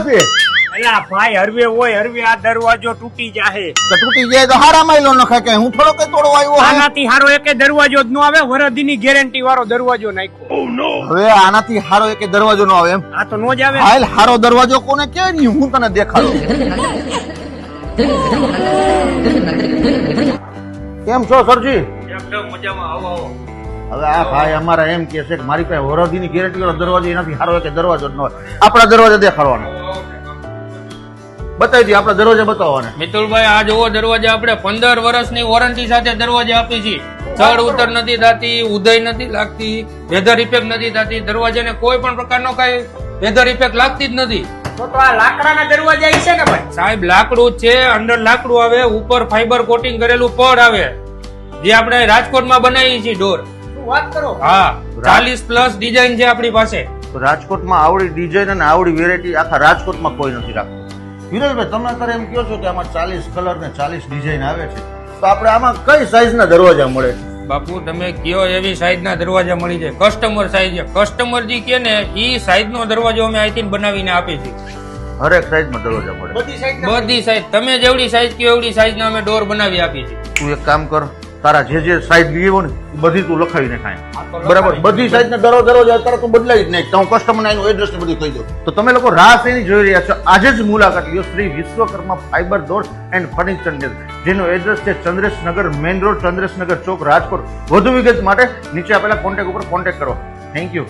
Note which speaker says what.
Speaker 1: નથી
Speaker 2: અલા ભાઈ હરવે હોય હરવે આ દરવાજો તૂટી જાહે.
Speaker 1: તો તૂટી જાય તો હારા માયલો નખાય કે હું થોડો કઈ તોડવા આવ્યો હા
Speaker 2: આનાથી હારો એકે દરવાજો જ ન આવે. વરદીની ગેરંટી વાળો દરવાજો નાખ્યો.
Speaker 1: હવે આનાથી હારો એક દરવાજો નો આવે એમ
Speaker 2: આ તો નો જ આવે.
Speaker 1: હાલ હારો દરવાજો કોને કે નહીં હું તને દેખાડું કેમ છો સરજી
Speaker 2: એકદમ મજામાં. આવો આવો.
Speaker 1: હવે આ ભાઈ અમારા એમ કે છે કે મારી પાસે વરદીની ગેરંટી વાળો દરવાજો એનાથી હારો એક દરવાજો જ ન હોય. આપણા દરવાજા દેખાડવાનો બતાવી દઈએ. આપણા દરવાજા બતાવવાના.
Speaker 3: મિતુલભાઈ આ જોવો દરવાજા આપણે 15 વર્ષની વોરંટી સાથે દરવાજા આપી છીએ. ચડ ઉતર નથી થતી, ઉદય નથી લાગતી, વેધર ઇફેક્ટ નથી થતી. દરવાજાને કોઈ પણ પ્રકારનો કઈ વેધર ઇફેક્ટ લાગતી જ નથી.
Speaker 2: તો આ લાકડાના દરવાજા ઈ છે ને ભાઈ?
Speaker 3: સાહેબ લાકડું જ છે, અંદર લાકડું આવે, ઉપર ફાઈબર કોટિંગ કરેલું પડ આવે, જે આપણે રાજકોટમાં બનાવીએ છીએ ડોર.
Speaker 2: શું વાત કરો?
Speaker 3: હા 40+ ડિઝાઇન છે આપણી પાસે.
Speaker 1: તો રાજકોટમાં આવડી ડિઝાઇન અને આવડી વેરાયટી આખા રાજકોટમાં કોઈ નથી રાખતું. વિરલભાઈ તમે અત્યારે એમ કહો છો કે આમાં 40 કલર ને 40 ડિઝાઇન આવે છે, તો આપણે આમાં કઈ સાઈઝના દરવાજા મળે છે?
Speaker 3: બાપુ તમે કયો એવી સાઈઝના દરવાજા મળી જાય. કસ્ટમર સાઈઝ છે. કસ્ટમર જે કે ને ઈ સાઈઝનો દરવાજો અમે અહીંથી બનાવીને આપીએ છીએ.
Speaker 1: હરેક સાઈઝમાં દરવાજા મળે.
Speaker 2: બધી સાઈડ
Speaker 3: બધી સાઈઝ તમે જેવડી સાઈઝ કયો એવડી સાઈઝના અમે ડોર બનાવી આપીએ છીએ.
Speaker 1: તું એક કામ કર, તારા જે સાઈઝ લીધો ને એ બધી તું લખાવીને ખાય બરાબર. બધી સાઈઝના દરવાજા અત્યારે તું બદલાવી જ નહીં. તો હું કસ્ટમરને એનું એડ્રેસ ને બધું કહી દઉં. તો તમે લોકો રાહ એની જોઈ રહ્યા છો. આજે જ મુલાકાત લ્યો Shri Vishwakarma fibre door and furniture જેનું એડ્રેસ છે ચંદ્રેશનગર મેઇન રોડ, ચંદ્રેશનગર ચોક, રાજકોટ. વધુ વિગત માટે નીચે આપેલા કોન્ટેક્ટ ઉપર કોન્ટેક્ટ કરો. Thank you.